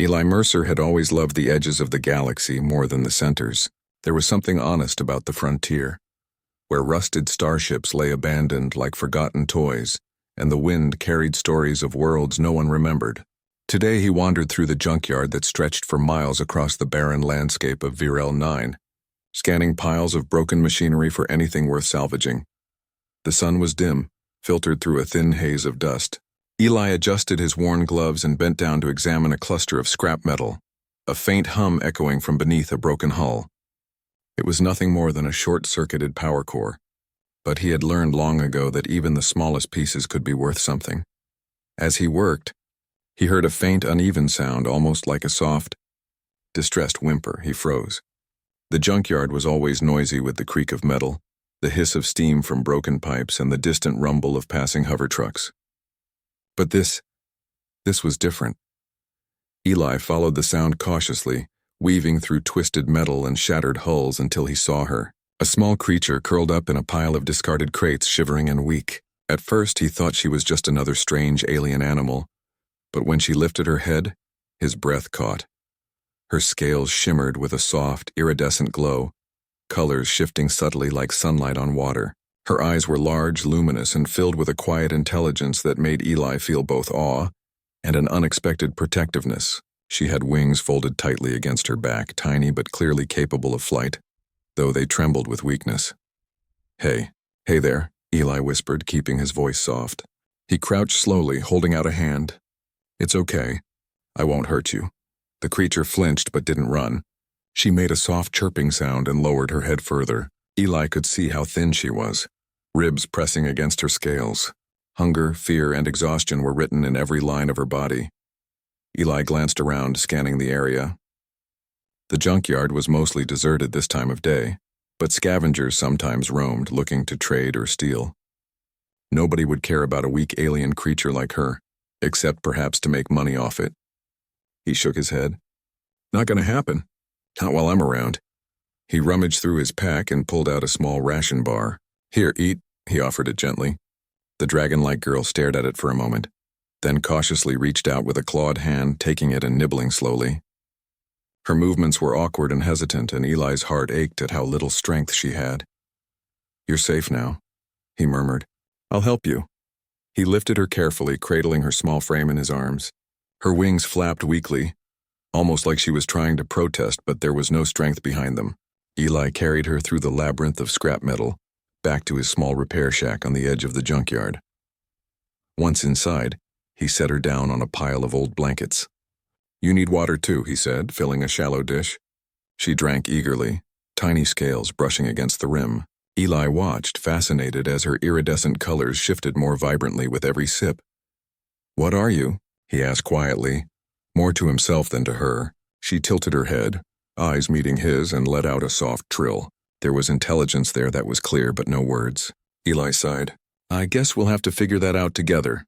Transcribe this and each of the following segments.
Eli Mercer had always loved the edges of the galaxy more than the centers. There was something honest about the frontier, where rusted starships lay abandoned like forgotten toys, and the wind carried stories of worlds no one remembered. Today he wandered through the junkyard that stretched for miles across the barren landscape of Virel 9, scanning piles of broken machinery for anything worth salvaging. The sun was dim, filtered through a thin haze of dust. Eli adjusted his worn gloves and bent down to examine a cluster of scrap metal, a faint hum echoing from beneath a broken hull. It was nothing more than a short-circuited power core, but he had learned long ago that even the smallest pieces could be worth something. As he worked, he heard a faint, uneven sound, almost like a soft, distressed whimper. He froze. The junkyard was always noisy with the creak of metal, the hiss of steam from broken pipes, and the distant rumble of passing hover trucks. But this was different. Eli followed the sound cautiously, weaving through twisted metal and shattered hulls until he saw her, a small creature curled up in a pile of discarded crates, shivering and weak. At first he thought she was just another strange alien animal, but when she lifted her head, his breath caught. Her scales shimmered with a soft, iridescent glow, colors shifting subtly like sunlight on water. Her eyes were large, luminous, and filled with a quiet intelligence that made Eli feel both awe and an unexpected protectiveness. She had wings folded tightly against her back, tiny but clearly capable of flight, though they trembled with weakness. Hey there," Eli whispered, keeping his voice soft. He crouched slowly, holding out a hand. "It's okay. I won't hurt you." The creature flinched but didn't run. She made a soft chirping sound and lowered her head further. Eli could see how thin she was, ribs pressing against her scales. Hunger, fear, and exhaustion were written in every line of her body. Eli glanced around, scanning the area. The junkyard was mostly deserted this time of day, but scavengers sometimes roamed, looking to trade or steal. Nobody would care about a weak alien creature like her, except perhaps to make money off it. He shook his head. "Not gonna happen. Not while I'm around." He rummaged through his pack and pulled out a small ration bar. "Here, eat," he offered it gently. The dragon-like girl stared at it for a moment, then cautiously reached out with a clawed hand, taking it and nibbling slowly. Her movements were awkward and hesitant, and Eli's heart ached at how little strength she had. "You're safe now," he murmured. "I'll help you." He lifted her carefully, cradling her small frame in his arms. Her wings flapped weakly, almost like she was trying to protest, but there was no strength behind them. Eli carried her through the labyrinth of scrap metal, back to his small repair shack on the edge of the junkyard. Once inside, he set her down on a pile of old blankets. "You need water too," he said, filling a shallow dish. She drank eagerly, tiny scales brushing against the rim. Eli watched, fascinated, as her iridescent colors shifted more vibrantly with every sip. "What are you?" he asked quietly, more to himself than to her. She tilted her head, eyes meeting his, and let out a soft trill. There was intelligence there that was clear, but no words. Eli sighed. "I guess we'll have to figure that out together."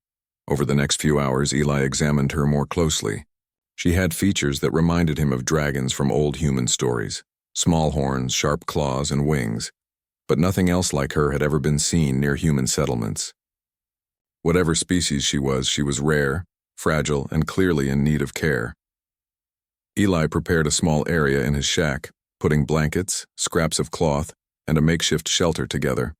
Over the next few hours, Eli examined her more closely. She had features that reminded him of dragons from old human stories. Small horns, sharp claws, and wings. But nothing else like her had ever been seen near human settlements. Whatever species she was rare, fragile, and clearly in need of care. Eli prepared a small area in his shack, putting blankets, scraps of cloth, and a makeshift shelter together.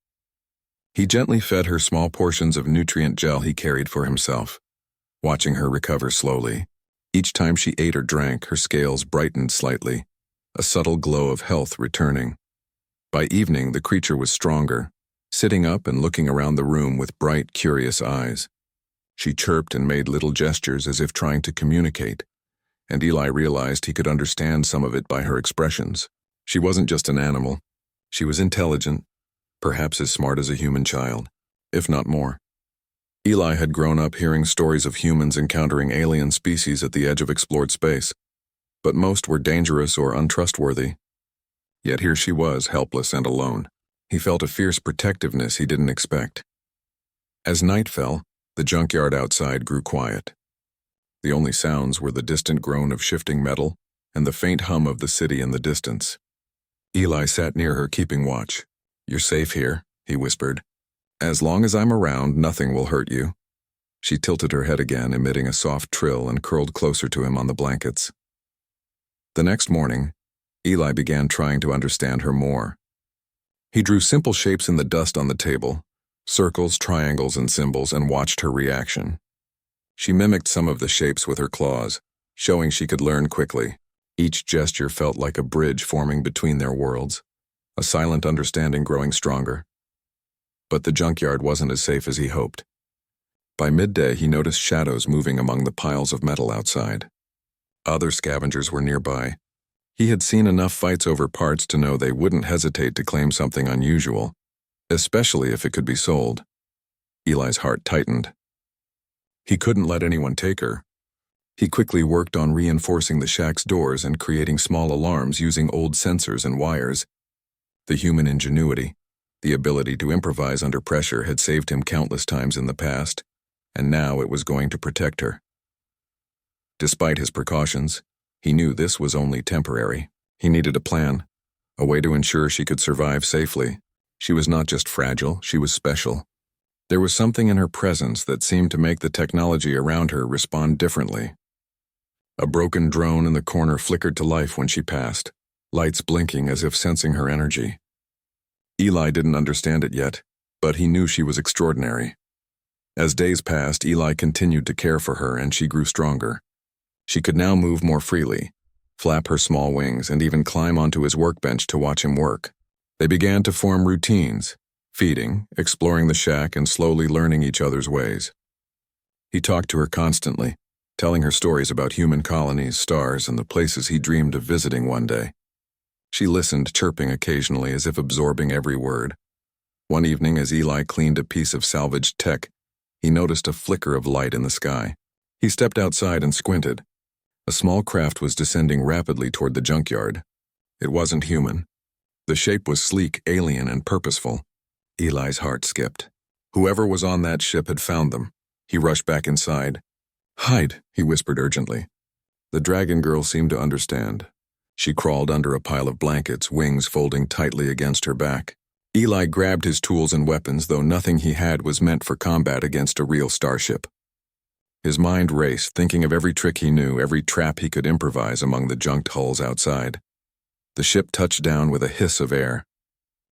He gently fed her small portions of nutrient gel he carried for himself, watching her recover slowly. Each time she ate or drank, her scales brightened slightly, a subtle glow of health returning. By evening, the creature was stronger, sitting up and looking around the room with bright, curious eyes. She chirped and made little gestures as if trying to communicate, and Eli realized he could understand some of it by her expressions. She wasn't just an animal. She was intelligent, perhaps as smart as a human child, if not more. Eli had grown up hearing stories of humans encountering alien species at the edge of explored space, but most were dangerous or untrustworthy. Yet here she was, helpless and alone. He felt a fierce protectiveness he didn't expect. As night fell, the junkyard outside grew quiet. The only sounds were the distant groan of shifting metal and the faint hum of the city in the distance. Eli sat near her, keeping watch. "You're safe here," he whispered. "As long as I'm around, nothing will hurt you." She tilted her head again, emitting a soft trill, and curled closer to him on the blankets. The next morning, Eli began trying to understand her more. He drew simple shapes in the dust on the table, circles, triangles, and symbols, and watched her reaction. She mimicked some of the shapes with her claws, showing she could learn quickly. Each gesture felt like a bridge forming between their worlds, a silent understanding growing stronger. But the junkyard wasn't as safe as he hoped. By midday, he noticed shadows moving among the piles of metal outside. Other scavengers were nearby. He had seen enough fights over parts to know they wouldn't hesitate to claim something unusual, especially if it could be sold. Eli's heart tightened. He couldn't let anyone take her. He quickly worked on reinforcing the shack's doors and creating small alarms using old sensors and wires. The human ingenuity, the ability to improvise under pressure, had saved him countless times in the past, and now it was going to protect her. Despite his precautions, he knew this was only temporary. He needed a plan, a way to ensure she could survive safely. She was not just fragile, she was special. There was something in her presence that seemed to make the technology around her respond differently. A broken drone in the corner flickered to life when she passed, lights blinking as if sensing her energy. Eli didn't understand it yet, but he knew she was extraordinary. As days passed, Eli continued to care for her, and she grew stronger. She could now move more freely, flap her small wings, and even climb onto his workbench to watch him work. They began to form routines, feeding, exploring the shack, and slowly learning each other's ways. He talked to her constantly, telling her stories about human colonies, stars, and the places he dreamed of visiting one day. She listened, chirping occasionally as if absorbing every word. One evening, as Eli cleaned a piece of salvaged tech, he noticed a flicker of light in the sky. He stepped outside and squinted. A small craft was descending rapidly toward the junkyard. It wasn't human. The shape was sleek, alien, and purposeful. Eli's heart skipped. Whoever was on that ship had found them. He rushed back inside. "Hide," he whispered urgently. The dragon girl seemed to understand. She crawled under a pile of blankets, wings folding tightly against her back. Eli grabbed his tools and weapons, though nothing he had was meant for combat against a real starship. His mind raced, thinking of every trick he knew, every trap he could improvise among the junked hulls outside. The ship touched down with a hiss of air.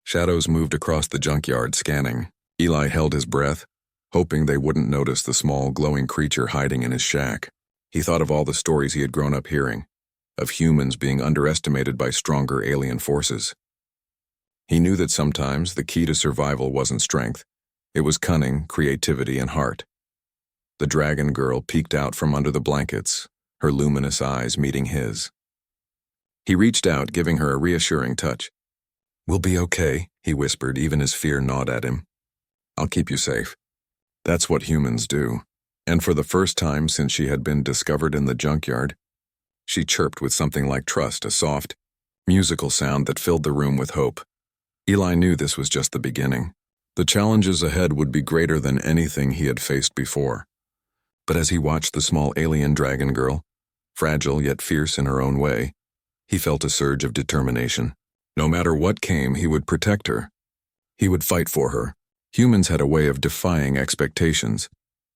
Shadows moved across the junkyard, scanning. Eli held his breath, hoping they wouldn't notice the small, glowing creature hiding in his shack. He thought of all the stories he had grown up hearing, of humans being underestimated by stronger alien forces. He knew that sometimes the key to survival wasn't strength. It was cunning, creativity, and heart. The dragon girl peeked out from under the blankets, her luminous eyes meeting his. He reached out, giving her a reassuring touch. "We'll be okay," he whispered, even as fear gnawed at him. "I'll keep you safe." That's what humans do. And for the first time since she had been discovered in the junkyard, she chirped with something like trust, a soft, musical sound that filled the room with hope. Eli knew this was just the beginning. The challenges ahead would be greater than anything he had faced before. But as he watched the small alien dragon girl, fragile yet fierce in her own way, he felt a surge of determination. No matter what came, he would protect her. He would fight for her. Humans had a way of defying expectations,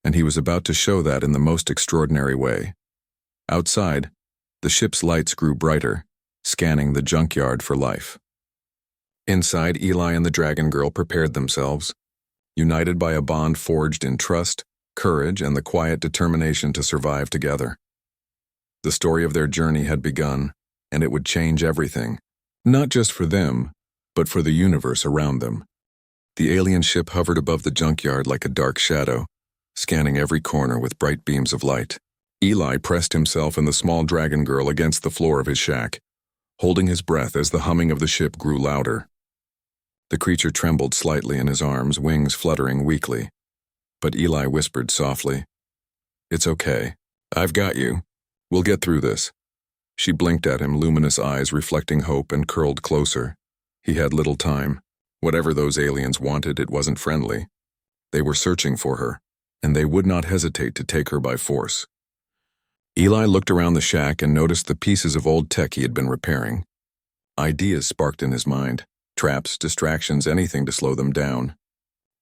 and he was about to show that in the most extraordinary way. Outside, the ship's lights grew brighter, scanning the junkyard for life. Inside, Eli and the dragon girl prepared themselves, united by a bond forged in trust, courage, and the quiet determination to survive together. The story of their journey had begun, and it would change everything, not just for them, but for the universe around them. The alien ship hovered above the junkyard like a dark shadow, scanning every corner with bright beams of light. Eli pressed himself and the small dragon girl against the floor of his shack, holding his breath as the humming of the ship grew louder. The creature trembled slightly in his arms, wings fluttering weakly. But Eli whispered softly, "It's okay. I've got you. We'll get through this." She blinked at him, luminous eyes reflecting hope, and curled closer. He had little time. Whatever those aliens wanted, it wasn't friendly. They were searching for her, and they would not hesitate to take her by force. Eli looked around the shack and noticed the pieces of old tech he had been repairing. Ideas sparked in his mind. Traps, distractions, anything to slow them down.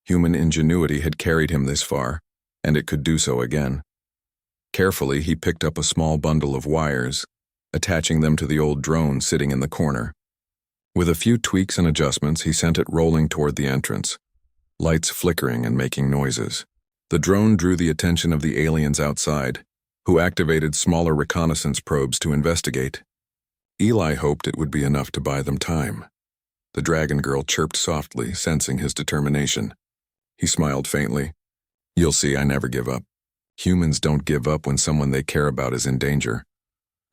Human ingenuity had carried him this far, and it could do so again. Carefully, he picked up a small bundle of wires, attaching them to the old drone sitting in the corner. With a few tweaks and adjustments, he sent it rolling toward the entrance, lights flickering and making noises. The drone drew the attention of the aliens outside, who activated smaller reconnaissance probes to investigate. Eli hoped it would be enough to buy them time. The dragon girl chirped softly, sensing his determination. He smiled faintly. "You'll see, I never give up. Humans don't give up when someone they care about is in danger."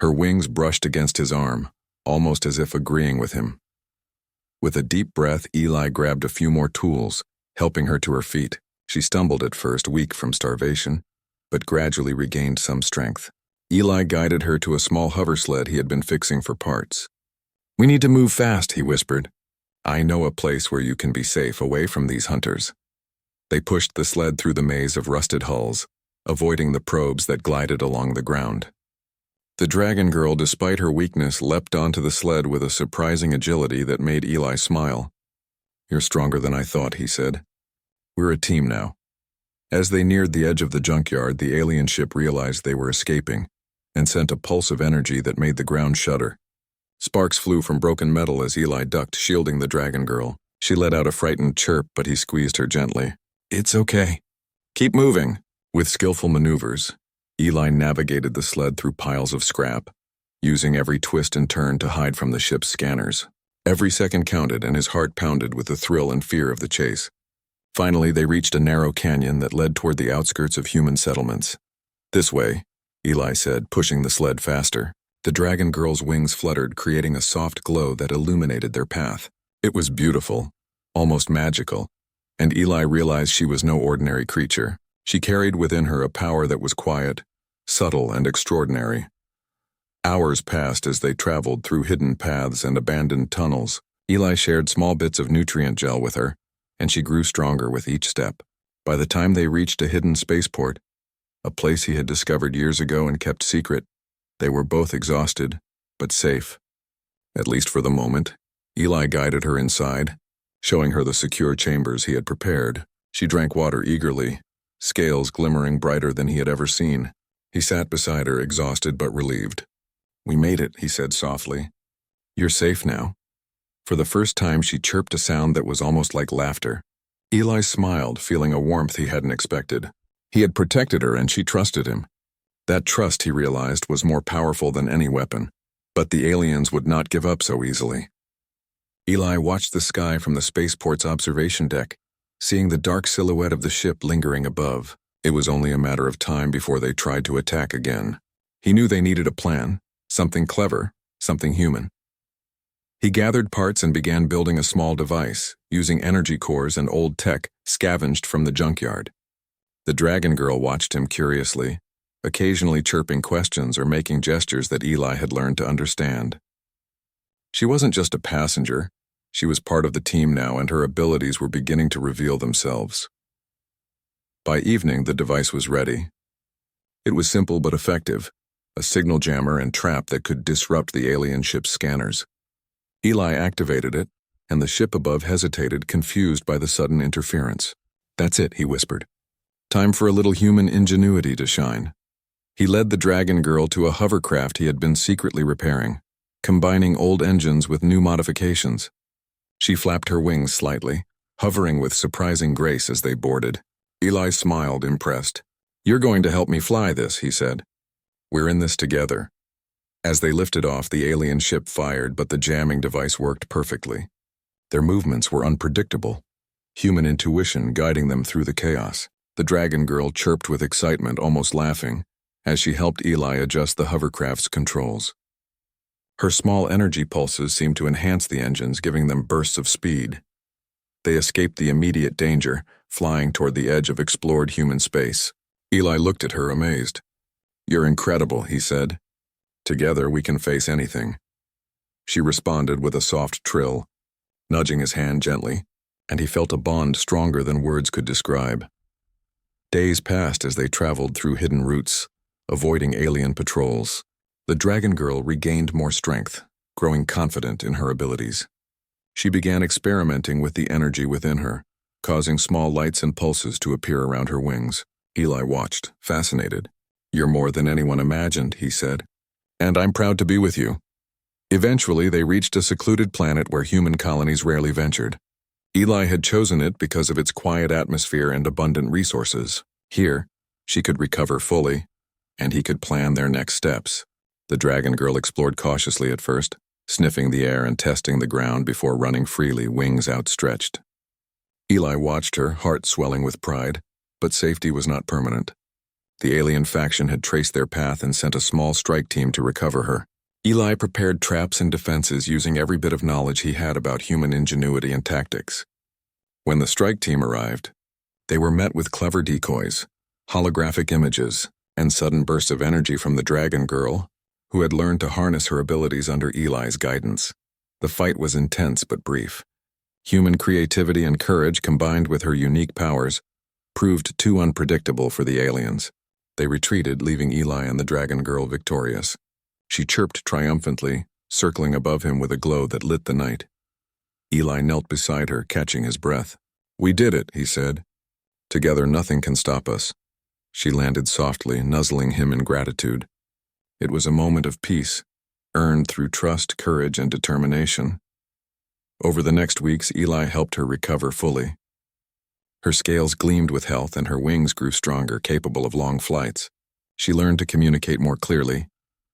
Her wings brushed against his arm, almost as if agreeing with him. With a deep breath, Eli grabbed a few more tools, helping her to her feet. She stumbled at first, weak from starvation, but gradually regained some strength. Eli guided her to a small hover sled he had been fixing for parts. "We need to move fast," he whispered. "I know a place where you can be safe, away from these hunters." They pushed the sled through the maze of rusted hulls, avoiding the probes that glided along the ground. The dragon girl, despite her weakness, leapt onto the sled with a surprising agility that made Eli smile. "You're stronger than I thought," he said. "We're a team now." As they neared the edge of the junkyard, the alien ship realized they were escaping and sent a pulse of energy that made the ground shudder. Sparks flew from broken metal as Eli ducked, shielding the dragon girl. She let out a frightened chirp, but he squeezed her gently. "It's okay. Keep moving." With skillful maneuvers, Eli navigated the sled through piles of scrap, using every twist and turn to hide from the ship's scanners. Every second counted, and his heart pounded with the thrill and fear of the chase. Finally, they reached a narrow canyon that led toward the outskirts of human settlements. "This way," Eli said, pushing the sled faster. The dragon girl's wings fluttered, creating a soft glow that illuminated their path. It was beautiful, almost magical, and Eli realized she was no ordinary creature. She carried within her a power that was quiet, subtle, and extraordinary. Hours passed as they traveled through hidden paths and abandoned tunnels. Eli shared small bits of nutrient gel with her, and she grew stronger with each step. By the time they reached a hidden spaceport, a place he had discovered years ago and kept secret, they were both exhausted, but safe. At least for the moment. Eli guided her inside, showing her the secure chambers he had prepared. She drank water eagerly, scales glimmering brighter than he had ever seen. He sat beside her, exhausted but relieved. "We made it," he said softly. "You're safe now." For the first time, she chirped a sound that was almost like laughter. Eli smiled, feeling a warmth he hadn't expected. He had protected her, and she trusted him. That trust, he realized, was more powerful than any weapon. But the aliens would not give up so easily. Eli watched the sky from the spaceport's observation deck, seeing the dark silhouette of the ship lingering above. It was only a matter of time before they tried to attack again. He knew they needed a plan, something clever, something human. He gathered parts and began building a small device, using energy cores and old tech scavenged from the junkyard. The dragon girl watched him curiously, occasionally chirping questions or making gestures that Eli had learned to understand. She wasn't just a passenger, she was part of the team now, and her abilities were beginning to reveal themselves. By evening, the device was ready. It was simple but effective, a signal jammer and trap that could disrupt the alien ship's scanners. Eli activated it, and the ship above hesitated, confused by the sudden interference. "That's it," he whispered. "Time for a little human ingenuity to shine." He led the dragon girl to a hovercraft he had been secretly repairing, combining old engines with new modifications. She flapped her wings slightly, hovering with surprising grace as they boarded. Eli smiled, impressed. "You're going to help me fly this," he said. "We're in this together." As they lifted off, the alien ship fired, but the jamming device worked perfectly. Their movements were unpredictable, human intuition guiding them through the chaos. The dragon girl chirped with excitement, almost laughing, as she helped Eli adjust the hovercraft's controls. Her small energy pulses seemed to enhance the engines, giving them bursts of speed. They escaped the immediate danger, flying toward the edge of explored human space. Eli looked at her, amazed. "You're incredible," he said. "Together we can face anything." She responded with a soft trill, nudging his hand gently, and he felt a bond stronger than words could describe. Days passed as they traveled through hidden routes, avoiding alien patrols. The dragon girl regained more strength, growing confident in her abilities. She began experimenting with the energy within her, causing small lights and pulses to appear around her wings. Eli watched, fascinated. "You're more than anyone imagined," he said. "And I'm proud to be with you." Eventually, they reached a secluded planet where human colonies rarely ventured. Eli had chosen it because of its quiet atmosphere and abundant resources. Here, she could recover fully, and he could plan their next steps. The dragon girl explored cautiously at first, sniffing the air and testing the ground before running freely, wings outstretched. Eli watched her, heart swelling with pride, but safety was not permanent. The alien faction had traced their path and sent a small strike team to recover her. Eli prepared traps and defenses using every bit of knowledge he had about human ingenuity and tactics. When the strike team arrived, they were met with clever decoys, holographic images, and sudden bursts of energy from the dragon girl, who had learned to harness her abilities under Eli's guidance. The fight was intense but brief. Human creativity and courage combined with her unique powers proved too unpredictable for the aliens. They retreated, leaving Eli and the dragon girl victorious. She chirped triumphantly, circling above him with a glow that lit the night. Eli knelt beside her, catching his breath. "We did it," he said. "Together nothing can stop us." She landed softly, nuzzling him in gratitude. It was a moment of peace, earned through trust, courage, and determination. Over the next weeks, Eli helped her recover fully. Her scales gleamed with health and her wings grew stronger, capable of long flights. She learned to communicate more clearly,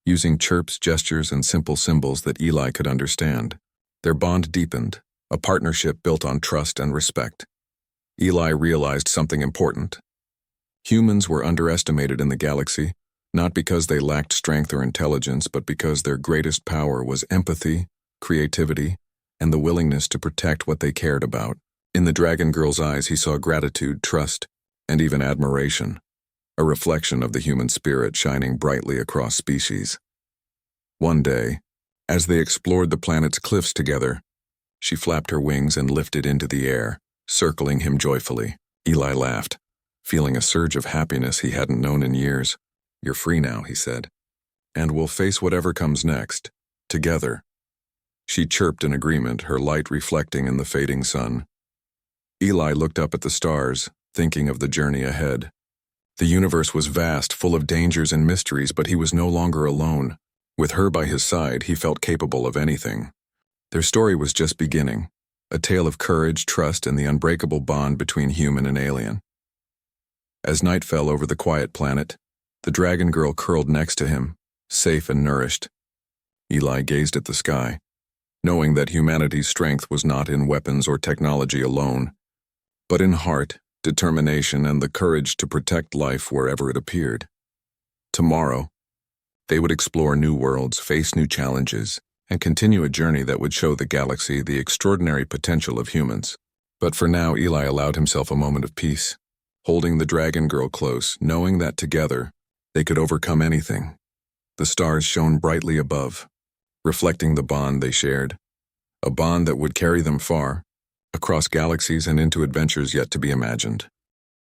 using chirps, gestures, and simple symbols that Eli could understand. Their bond deepened, a partnership built on trust and respect. Eli realized something important. Humans were underestimated in the galaxy, not because they lacked strength or intelligence, but because their greatest power was empathy, creativity, and the willingness to protect what they cared about. In the dragon girl's eyes, he saw gratitude, trust, and even admiration, a reflection of the human spirit shining brightly across species. One day, as they explored the planet's cliffs together, she flapped her wings and lifted into the air, circling him joyfully. Eli laughed, feeling a surge of happiness he hadn't known in years. "You're free now," he said, "and we'll face whatever comes next, together." She chirped in agreement, her light reflecting in the fading sun. Eli looked up at the stars, thinking of the journey ahead. The universe was vast, full of dangers and mysteries, but he was no longer alone. With her by his side, he felt capable of anything. Their story was just beginning, a tale of courage, trust, and the unbreakable bond between human and alien. As night fell over the quiet planet, the dragon girl curled next to him, safe and nourished. Eli gazed at the sky, knowing that humanity's strength was not in weapons or technology alone, but in heart, determination, and the courage to protect life wherever it appeared. Tomorrow, they would explore new worlds, face new challenges, and continue a journey that would show the galaxy the extraordinary potential of humans. But for now, Eli allowed himself a moment of peace, holding the dragon girl close, knowing that together, they could overcome anything. The stars shone brightly above, reflecting the bond they shared, a bond that would carry them far, across galaxies and into adventures yet to be imagined.